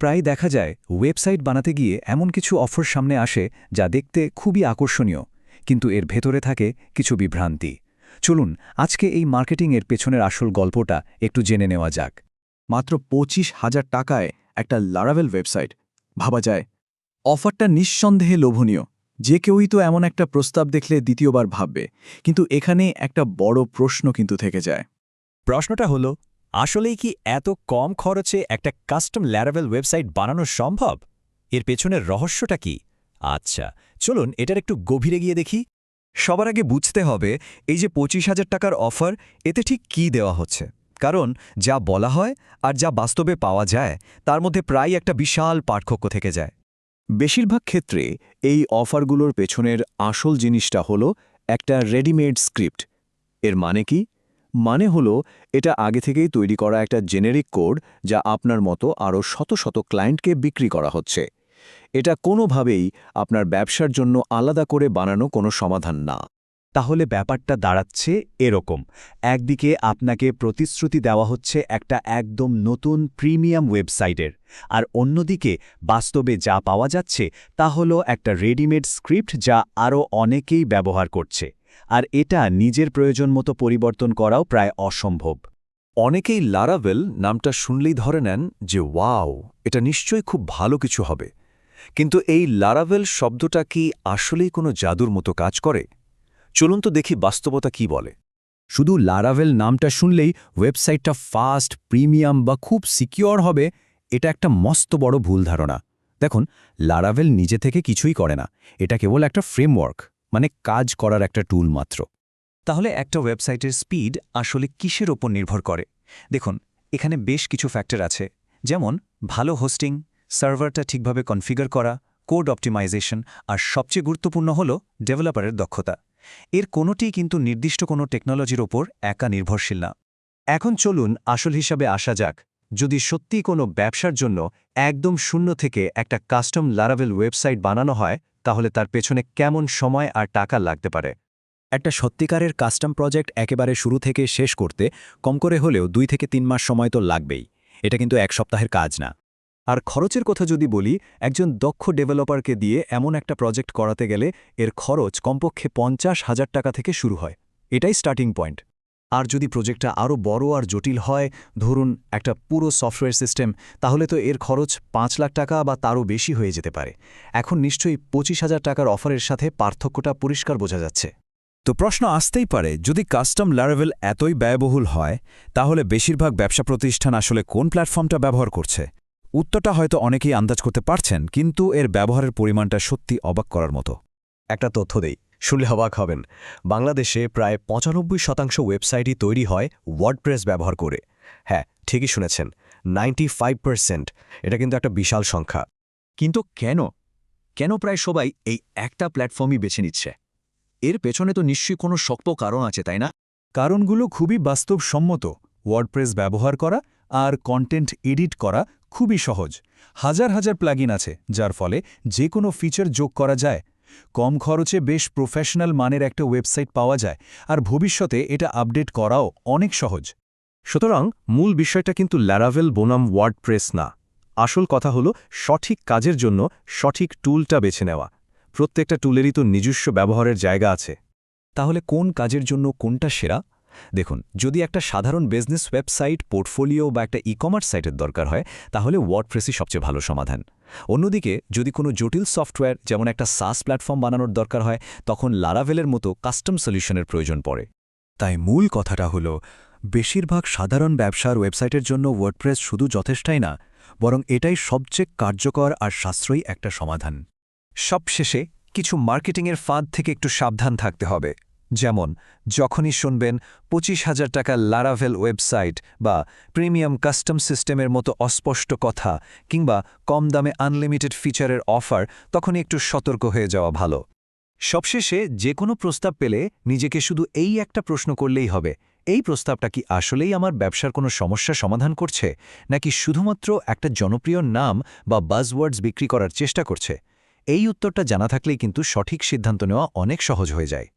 প্রায় দেখা যায় ওয়েবসাইট বানাতে গিয়ে এমন কিছু অফার সামনে আসে যা দেখতে খুবই আকর্ষণীয়, কিন্তু এর ভেতরে থাকে কিছু বিভ্রান্তি। চলুন আজকে এই মার্কেটিংয়ের পেছনের আসল গল্পটা একটু জেনে নেওয়া যাক। মাত্র 25,000 টাকায় একটা লারাভেল ওয়েবসাইট, ভাবা যায়। অফারটা নিঃসন্দেহে লোভনীয়। যে কেউই তো এমন একটা প্রস্তাব দেখলে দ্বিতীয়বার ভাববে, কিন্তু এখানে একটা বড় প্রশ্ন কিন্তু থেকে যায়। প্রশ্নটা হলো, আসলেই কি এত কম খরচে একটা কাস্টম লারাভেল ওয়েবসাইট বানানো সম্ভব? এর পেছনের রহস্যটা কি? আচ্ছা, চলুন এটার একটু গভীরে গিয়ে দেখি। সবার আগে বুঝতে হবে এই যে 25,000 টাকার অফার, এতে ঠিক কী দেওয়া হচ্ছে। কারণ যা বলা হয় আর যা বাস্তবে পাওয়া যায় তার মধ্যে প্রায় একটা বিশাল পার্থক্য থেকে যায়। বেশিরভাগ ক্ষেত্রে এই অফারগুলোর পেছনের আসল জিনিসটা হলো একটা রেডিমেড স্ক্রিপ্ট। এর মানে কি? মানে হলো এটা আগে থেকেই তৈরি করা একটা জেনেরিক কোড, যা আপনার মতো আরও শত শত ক্লায়েন্টকে বিক্রি করা হচ্ছে। এটা কোনোভাবেই আপনার ব্যবসার জন্য আলাদা করে বানানো কোনো সমাধান না। তাহলে ব্যাপারটা দাঁড়াচ্ছে এরকম, একদিকে আপনাকে প্রতিশ্রুতি দেওয়া হচ্ছে একটা একদম নতুন প্রিমিয়াম ওয়েবসাইটের, আর অন্যদিকে বাস্তবে যা পাওয়া যাচ্ছে তা হলো একটা রেডিমেড স্ক্রিপ্ট যা আরও অনেকেই ব্যবহার করছে, আর এটা নিজের প্রয়োজন মতো পরিবর্তন করাও প্রায় অসম্ভব। অনেকেই লারাভেল নামটা শুনলেই ধরে নেন যে ওয়াও, এটা নিশ্চয়ই খুব ভালো কিছু হবে। কিন্তু এই লারাভেল শব্দটা কি আসলেই কোনো জাদুর মতো কাজ করে? চলুন তো দেখি বাস্তবতা কি বলে। শুধু লারাভেল নামটা শুনলেই ওয়েবসাইটটা ফাস্ট, প্রিমিয়াম বা খুব সিকিউর হবে, এটা একটা মস্ত বড় ভুল ধারণা। দেখুন, লারাভেল নিজে থেকে কিছুই করে না। এটা কেবল একটা ফ্রেমওয়ার্ক, মানে কাজ করার একটা টুল মাত্র। তাহলে একটা ওয়েবসাইটের স্পিড আসলে কিসের ওপর নির্ভর করে? দেখুন, এখানে বেশ কিছু ফ্যাক্টর আছে, যেমন ভালো হোস্টিং, সার্ভারটা ঠিকভাবে কনফিগার করা, কোড অপটিমাইজেশন, আর সবচেয়ে গুরুত্বপূর্ণ হল ডেভেলপারের দক্ষতা। এর কোনোটিই কিন্তু নির্দিষ্ট কোনো টেকনোলজির ওপর একা নির্ভরশীল না। এখন চলুন আসল হিসাবে আসা যাক। যদি সত্যি কোনো ব্যবসার জন্য একদম শূন্য থেকে একটা কাস্টম লারাভেল ওয়েবসাইট বানানো হয়, তাহলে তার পেছনে কেমন সময় আর টাকা লাগতে পারে? একটা সত্যিকারের কাস্টম প্রজেক্ট একেবারে শুরু থেকে শেষ করতে কম করে হলেও 2 থেকে 3 মাস সময় তো লাগবেই। এটা কিন্তু এক সপ্তাহের কাজ না। আর খরচের কথা যদি বলি, একজন দক্ষ ডেভেলপারকে দিয়ে এমন একটা প্রজেক্ট করাতে গেলে এর খরচ কমপক্ষে 50,000 টাকা থেকে শুরু হয়। এটাই স্টার্টিং পয়েন্ট। আর যদি প্রজেক্টটা আরও বড় আর জটিল হয়, ধরুন একটা পুরো সফটওয়্যার সিস্টেম, তাহলে তো এর খরচ 5 লাখ টাকা বা তারও বেশি হয়ে যেতে পারে। এখন নিশ্চয়ই 25,000 টাকার অফারের সাথে পার্থক্যটা পরিষ্কার বোঝা যাচ্ছে। তো প্রশ্ন আসতেই পারে, যদি কাস্টম লারাভেল এতই ব্যয়বহুল হয়, তাহলে বেশিরভাগ ব্যবসা প্রতিষ্ঠান আসলে কোন প্ল্যাটফর্মটা ব্যবহার করছে? উত্তরটা হয়তো অনেকেই আন্দাজ করতে পারছেন, কিন্তু এর ব্যবহারের পরিমাণটা সত্যি অবাক করার মতো। একটা তথ্য দেই, শুনলে অবাক হবেন। বাংলাদেশে প্রায় 95% ওয়েবসাইটই তৈরি হয় ওয়ার্ডপ্রেস ব্যবহার করে। হ্যাঁ, ঠিকই শুনেছেন, 95%। এটা কিন্তু একটা বিশাল সংখ্যা। কিন্তু কেন প্রায় সবাই এই একটা প্ল্যাটফর্মই বেছে নিচ্ছে? এর পেছনে তো নিশ্চয়ই কোনো শক্ত কারণ আছে, তাই না? কারণগুলো খুবই বাস্তবসম্মত। ওয়ার্ডপ্রেস ব্যবহার করা আর কন্টেন্ট এডিট করা খুবই সহজ। হাজার হাজার প্লাগইন আছে, যার ফলে যে কোনো ফিচার যোগ করা যায়। কম খরচে বেশ প্রফেশনাল মানের একটা ওয়েবসাইট পাওয়া যায়, আর ভবিষ্যতে এটা আপডেট করাও অনেক সহজ। সুতরাং মূল বিষয়টা কিন্তু লারাভেল বনাম ওয়ার্ডপ্রেস না। আসল কথা হলো সঠিক কাজের জন্য সঠিক টুলটা বেছে নেওয়া। প্রত্যেকটা টুলেরই তো নিজস্ব ব্যবহারের জায়গা আছে। তাহলে কোন কাজের জন্য কোনটা সেরা? দেখুন, যদি একটা সাধারণ বিজনেস ওয়েবসাইট, পোর্টফোলিও বা একটা ই-কমার্স সাইটের দরকার হয়, তাহলে ওয়ার্ডপ্রেসই সবচেয়ে ভালো সমাধান। অন্যদিকে যদি কোনো জটিল সফটওয়্যার, যেমন একটা সাস প্ল্যাটফর্ম বানানোর দরকার হয়, তখন লারাভেলের মতো কাস্টম সলিউশনের প্রয়োজন পড়ে। তাই মূল কথাটা হলো, বেশিরভাগ সাধারণ ব্যবসার ওয়েবসাইটের জন্য ওয়ার্ডপ্রেস শুধু যথেষ্টই না, বরং এটাই সবচেয়ে কার্যকর আর সাশ্রয়ী একটা সমাধান। সবশেষে কিছু মার্কেটিংয়ের ফাঁদ থেকে একটু সাবধান থাকতে হবে। যেমন, যখনই শুনবেন 25,000 টাকা লারাভেল ওয়েবসাইট বা প্রিমিয়াম কাস্টম সিস্টেমের মতো অস্পষ্ট কথা, কিংবা কম দামে আনলিমিটেড ফিচারের অফার, তখনই একটু সতর্ক হয়ে যাওয়া ভালো। সবশেষে যে কোনো প্রস্তাব পেলে নিজেকে শুধু এই একটা প্রশ্ন করলেই হবে, এই প্রস্তাবটা কি আসলেই আমার ব্যবসার কোনো সমস্যা সমাধান করছে, নাকি শুধুমাত্র একটা জনপ্রিয় নাম বা বাজওয়ার্ডস বিক্রি করার চেষ্টা করছে? এই উত্তরটা জানা থাকলেই কিন্তু সঠিক সিদ্ধান্ত নেওয়া অনেক সহজ হয়ে যায়।